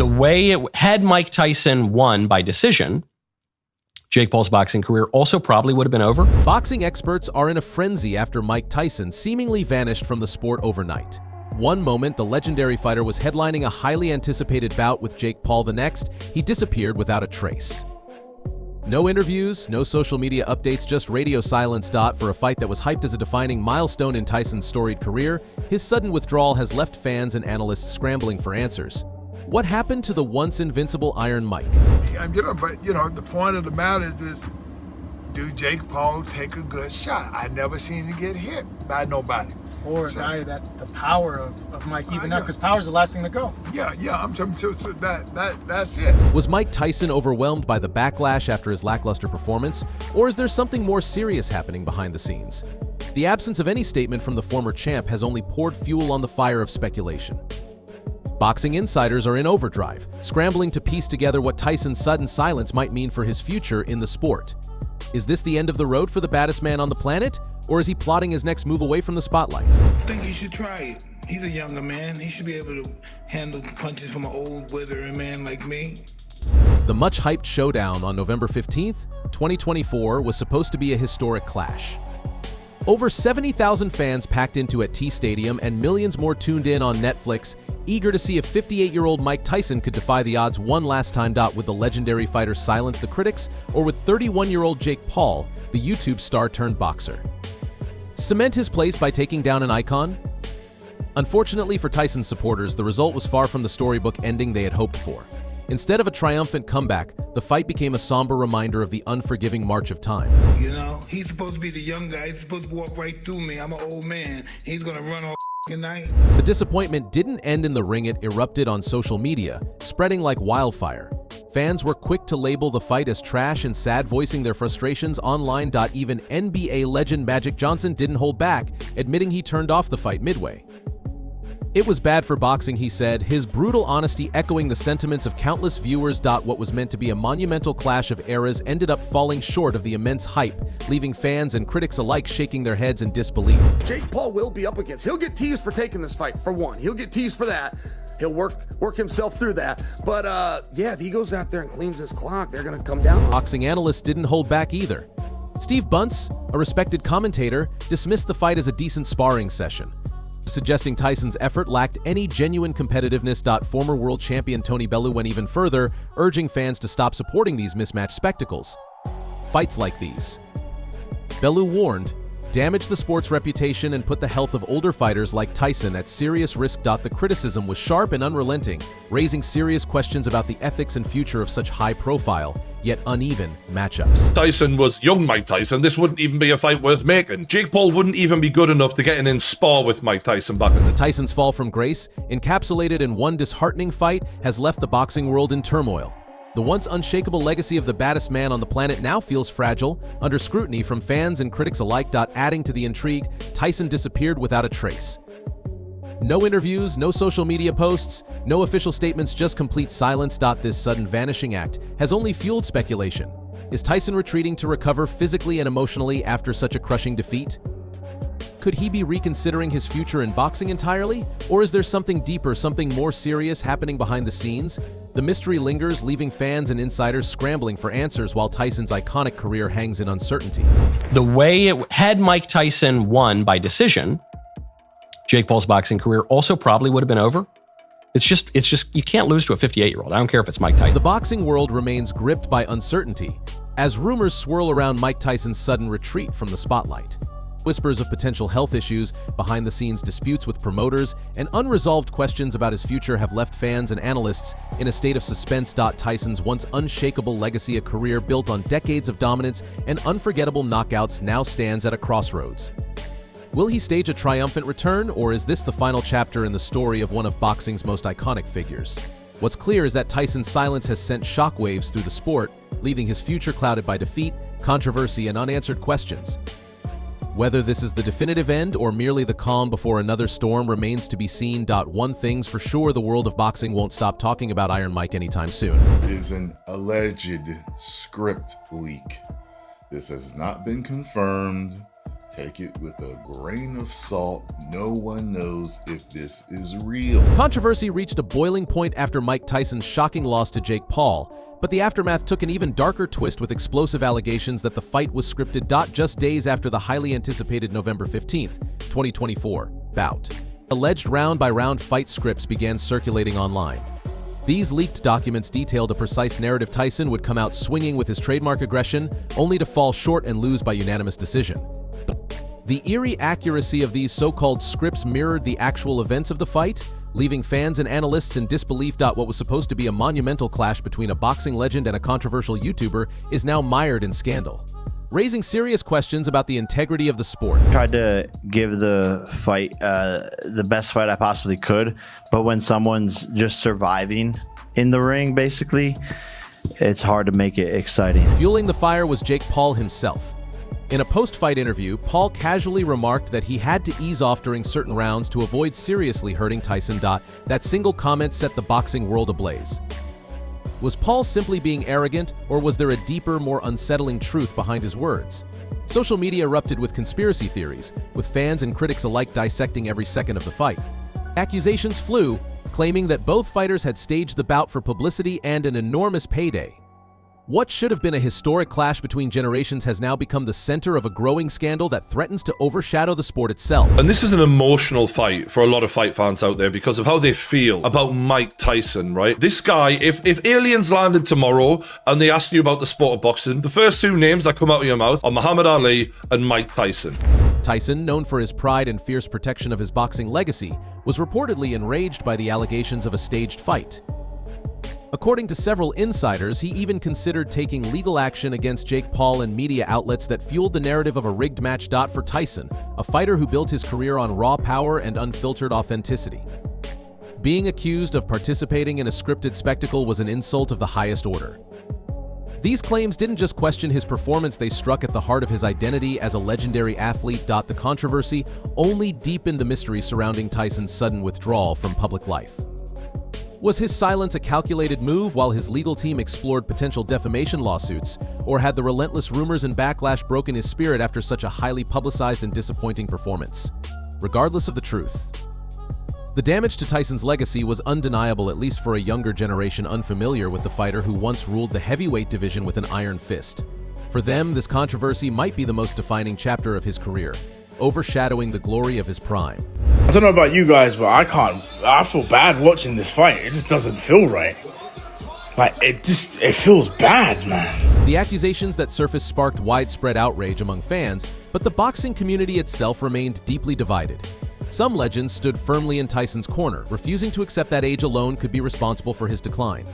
The way had Mike Tyson won by decision, Jake Paul's boxing career also probably would have been over. Boxing experts are in a frenzy after Mike Tyson seemingly vanished from the sport overnight. One moment, the legendary fighter was headlining a highly anticipated bout with Jake Paul. The next, he disappeared without a trace. No interviews, no social media updates, just radio silence. For a fight that was hyped as a defining milestone in Tyson's storied career, his sudden withdrawal has left fans and analysts scrambling for answers. What happened to the once invincible Iron Mike? But the point of the matter is, do Jake Paul take a good shot? I never seen him get hit by nobody. Or a guy that the power of Mike even up, because power's the last thing to go. Yeah, I'm talking so that's it. Was Mike Tyson overwhelmed by the backlash after his lackluster performance, or is there something more serious happening behind the scenes? The absence of any statement from the former champ has only poured fuel on the fire of speculation. Boxing insiders are in overdrive, scrambling to piece together what Tyson's sudden silence might mean for his future in the sport. Is this the end of the road for the baddest man on the planet, or is he plotting his next move away from the spotlight? I think he should try it. He's a younger man. He should be able to handle punches from an old, withering man like me. The much-hyped showdown on November 15th, 2024 was supposed to be a historic clash. Over 70,000 fans packed into at T Stadium and millions more tuned in on Netflix, eager to see if 58-year-old Mike Tyson could defy the odds one last time. Would the legendary fighter silence the critics, or would 31-year-old Jake Paul, the YouTube star turned boxer, cement his place by taking down an icon? Unfortunately for Tyson's supporters, the result was far from the storybook ending they had hoped for. Instead of a triumphant comeback, the fight became a somber reminder of the unforgiving march of time. You know, he's supposed to be the young guy. He's supposed to walk right through me. I'm an old man. He's gonna run all night. The disappointment didn't end in the ring. It erupted on social media, spreading like wildfire. Fans were quick to label the fight as trash and sad, voicing their frustrations online. Even NBA legend Magic Johnson didn't hold back, admitting he turned off the fight midway. It was bad for boxing, he said, his brutal honesty echoing the sentiments of countless viewers. What was meant to be a monumental clash of eras ended up falling short of the immense hype, leaving fans and critics alike shaking their heads in disbelief. Jake Paul will be up against. He'll get teased for taking this fight, for one. He'll get teased for that. He'll work himself through that. But yeah, if he goes out there and cleans his clock, they're gonna come down. Boxing analysts didn't hold back either. Steve Bunce, a respected commentator, dismissed the fight as a decent sparring session, suggesting Tyson's effort lacked any genuine competitiveness. Former world champion Tony Bellew went even further, urging fans to stop supporting these mismatched spectacles. Fights like these, Bellew warned, damage the sport's reputation and put the health of older fighters like Tyson at serious risk. The criticism was sharp and unrelenting, raising serious questions about the ethics and future of such high-profile, yet uneven matchups. Tyson was young Mike Tyson. This wouldn't even be a fight worth making. Jake Paul wouldn't even be good enough to get in spar with Mike Tyson back in the day. Tyson's fall from grace, encapsulated in one disheartening fight, has left the boxing world in turmoil. The once unshakable legacy of the baddest man on the planet now feels fragile, under scrutiny from fans and critics alike. Adding to the intrigue, Tyson disappeared without a trace. No interviews, no social media posts, no official statements, just complete silence. This sudden vanishing act has only fueled speculation. Is Tyson retreating to recover physically and emotionally after such a crushing defeat? Could he be reconsidering his future in boxing entirely? Or is there something deeper, something more serious happening behind the scenes? The mystery lingers, leaving fans and insiders scrambling for answers while Tyson's iconic career hangs in uncertainty. The way had Mike Tyson won by decision, Jake Paul's boxing career also probably would have been over. It's just you can't lose to a 58-year-old. I don't care if it's Mike Tyson. The boxing world remains gripped by uncertainty as rumors swirl around Mike Tyson's sudden retreat from the spotlight. Whispers of potential health issues, behind-the-scenes disputes with promoters, and unresolved questions about his future have left fans and analysts in a state of suspense. Tyson's once unshakable legacy, a career built on decades of dominance and unforgettable knockouts, now stands at a crossroads. Will he stage a triumphant return, or is this the final chapter in the story of one of boxing's most iconic figures? What's clear is that Tyson's silence has sent shockwaves through the sport, leaving his future clouded by defeat, controversy, and unanswered questions. Whether this is the definitive end or merely the calm before another storm remains to be seen. One thing's for sure, the world of boxing won't stop talking about Iron Mike anytime soon. It is an alleged script leak. This has not been confirmed, Take it with a grain of salt. No one knows if this is real. Controversy reached a boiling point after Mike Tyson's shocking loss to Jake Paul, but the aftermath took an even darker twist with explosive allegations that the fight was scripted. Just days after the highly anticipated November 15th, 2024 bout, alleged round-by-round fight scripts began circulating online. These leaked documents detailed a precise narrative. Tyson would come out swinging with his trademark aggression, only to fall short and lose by unanimous decision. The eerie accuracy of these so-called scripts mirrored the actual events of the fight, leaving fans and analysts in disbelief. What was supposed to be a monumental clash between a boxing legend and a controversial YouTuber is now mired in scandal, raising serious questions about the integrity of the sport. Tried to give the fight the best fight I possibly could, but when someone's just surviving in the ring, basically, it's hard to make it exciting. Fueling the fire was Jake Paul himself. In a post-fight interview, Paul casually remarked that he had to ease off during certain rounds to avoid seriously hurting Tyson. That single comment set the boxing world ablaze. Was Paul simply being arrogant, or was there a deeper, more unsettling truth behind his words? Social media erupted with conspiracy theories, with fans and critics alike dissecting every second of the fight. Accusations flew, claiming that both fighters had staged the bout for publicity and an enormous payday. What should have been a historic clash between generations has now become the center of a growing scandal that threatens to overshadow the sport itself. And this is an emotional fight for a lot of fight fans out there because of how they feel about Mike Tyson, right? This guy, if aliens landed tomorrow and they asked you about the sport of boxing, the first two names that come out of your mouth are Muhammad Ali and Mike Tyson. Tyson, known for his pride and fierce protection of his boxing legacy, was reportedly enraged by the allegations of a staged fight. According to several insiders, he even considered taking legal action against Jake Paul and media outlets that fueled the narrative of a rigged match. For Tyson, a fighter who built his career on raw power and unfiltered authenticity, being accused of participating in a scripted spectacle was an insult of the highest order. These claims didn't just question his performance, they struck at the heart of his identity as a legendary athlete. The controversy only deepened the mystery surrounding Tyson's sudden withdrawal from public life. Was his silence a calculated move while his legal team explored potential defamation lawsuits, or had the relentless rumors and backlash broken his spirit after such a highly publicized and disappointing performance? Regardless of the truth, the damage to Tyson's legacy was undeniable, at least for a younger generation unfamiliar with the fighter who once ruled the heavyweight division with an iron fist. For them, this controversy might be the most defining chapter of his career, overshadowing the glory of his prime. I don't know about you guys, but I feel bad watching this fight. It just doesn't feel right. Like, it feels bad, man. The accusations that surfaced sparked widespread outrage among fans, but the boxing community itself remained deeply divided. Some legends stood firmly in Tyson's corner, refusing to accept that age alone could be responsible for his decline.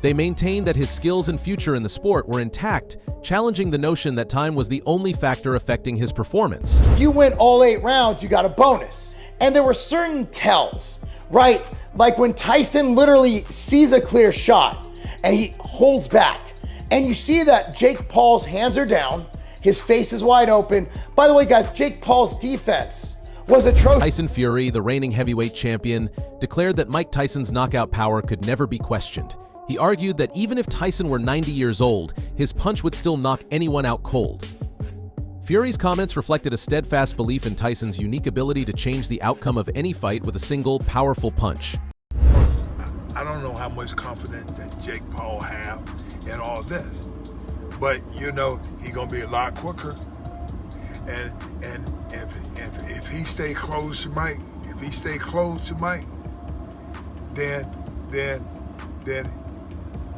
They maintained that his skills and future in the sport were intact, challenging the notion that time was the only factor affecting his performance. If you win all 8 rounds, you got a bonus. And there were certain tells, right? Like when Tyson literally sees a clear shot and he holds back. And you see that Jake Paul's hands are down, his face is wide open. By the way, guys, Jake Paul's defense was atrocious. Tyson Fury, the reigning heavyweight champion, declared that Mike Tyson's knockout power could never be questioned. He argued that even if Tyson were 90 years old, his punch would still knock anyone out cold. Fury's comments reflected a steadfast belief in Tyson's unique ability to change the outcome of any fight with a single, powerful punch. I don't know how much confidence that Jake Paul have in all this, but you know he's gonna be a lot quicker. And if he stay close to Mike, then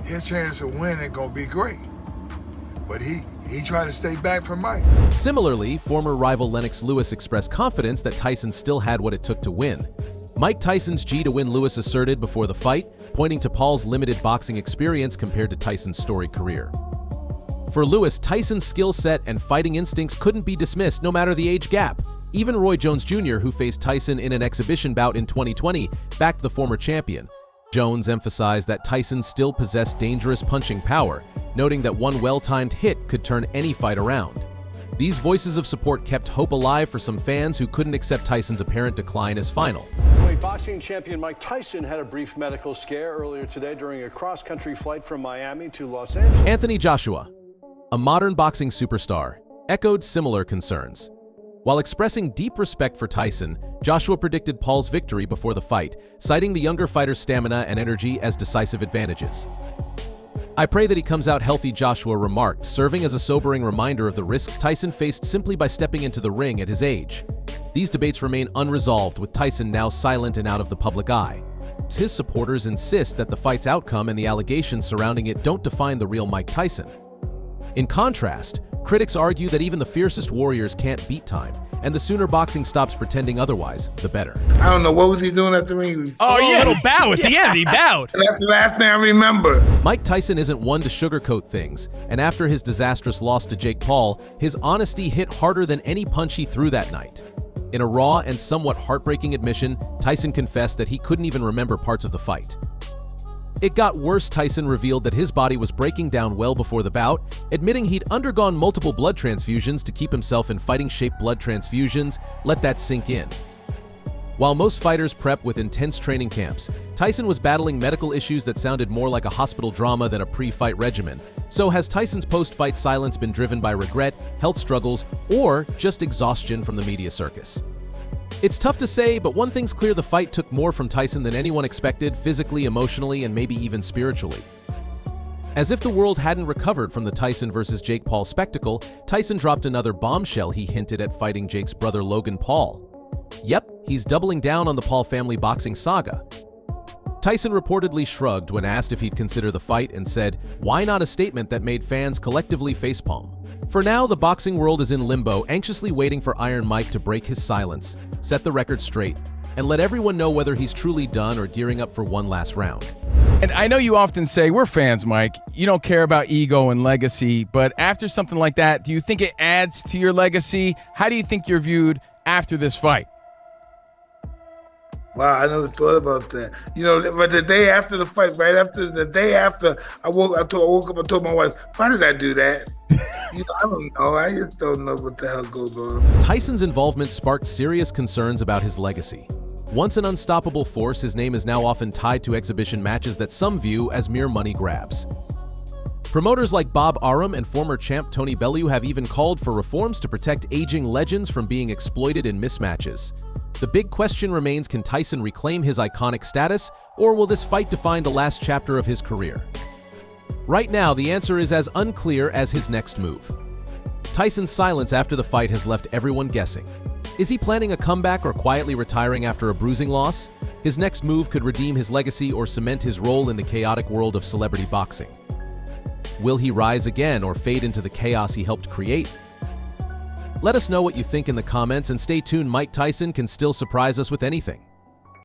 his chance of winning gonna be great. But he tried to stay back from Mike. Similarly, former rival Lennox Lewis expressed confidence that Tyson still had what it took to win. Mike Tyson's G to win, Lewis asserted before the fight, pointing to Paul's limited boxing experience compared to Tyson's storied career. For Lewis, Tyson's skill set and fighting instincts couldn't be dismissed no matter the age gap. Even Roy Jones Jr., who faced Tyson in an exhibition bout in 2020, backed the former champion. Jones emphasized that Tyson still possessed dangerous punching power, noting that one well-timed hit could turn any fight around. These voices of support kept hope alive for some fans who couldn't accept Tyson's apparent decline as final. Boxing champion Mike Tyson had a brief medical scare earlier today during a cross-country flight from Miami to Los Angeles. Anthony Joshua, a modern boxing superstar, echoed similar concerns. While expressing deep respect for Tyson, Joshua predicted Paul's victory before the fight, citing the younger fighter's stamina and energy as decisive advantages. "I pray that he comes out healthy," Joshua remarked, serving as a sobering reminder of the risks Tyson faced simply by stepping into the ring at his age. These debates remain unresolved, with Tyson now silent and out of the public eye. His supporters insist that the fight's outcome and the allegations surrounding it don't define the real Mike Tyson. In contrast, critics argue that even the fiercest warriors can't beat time, and the sooner boxing stops pretending otherwise, the better. I don't know, what was he doing at the ring? Oh, yeah, a little bow at the end, he bowed. That's the last thing I remember. Mike Tyson isn't one to sugarcoat things, and after his disastrous loss to Jake Paul, his honesty hit harder than any punch he threw that night. In a raw and somewhat heartbreaking admission, Tyson confessed that he couldn't even remember parts of the fight. It got worse. Tyson revealed that his body was breaking down well before the bout, admitting he'd undergone multiple blood transfusions to keep himself in fighting shape. Blood transfusions, let that sink in. While most fighters prep with intense training camps, Tyson was battling medical issues that sounded more like a hospital drama than a pre-fight regimen. So has Tyson's post-fight silence been driven by regret, health struggles, or just exhaustion from the media circus? It's tough to say, but one thing's clear: the fight took more from Tyson than anyone expected, physically, emotionally, and maybe even spiritually. As if the world hadn't recovered from the Tyson versus Jake Paul spectacle, Tyson dropped another bombshell. He hinted at fighting Jake's brother Logan Paul. Yep, he's doubling down on the Paul family boxing saga. Tyson reportedly shrugged when asked if he'd consider the fight and said, "Why not?" a statement that made fans collectively facepalm. For now, the boxing world is in limbo, anxiously waiting for Iron Mike to break his silence, set the record straight, and let everyone know whether he's truly done or gearing up for one last round. And I know you often say, we're fans, Mike. You don't care about ego and legacy, but after something like that, do you think it adds to your legacy? How do you think you're viewed after this fight? Wow, I never thought about that. You know, but the day after the fight, right after the day after, I woke up and told my wife, "Why did I do that?" You know, I don't know. I just don't know what the hell goes on. Tyson's involvement sparked serious concerns about his legacy. Once an unstoppable force, his name is now often tied to exhibition matches that some view as mere money grabs. Promoters like Bob Arum and former champ Tony Bellew have even called for reforms to protect aging legends from being exploited in mismatches. The big question remains: can Tyson reclaim his iconic status, or will this fight define the last chapter of his career? Right now, the answer is as unclear as his next move. Tyson's silence after the fight has left everyone guessing. Is he planning a comeback or quietly retiring after a bruising loss? His next move could redeem his legacy or cement his role in the chaotic world of celebrity boxing. Will he rise again or fade into the chaos he helped create? Let us know what you think in the comments, and stay tuned. Mike Tyson can still surprise us with anything.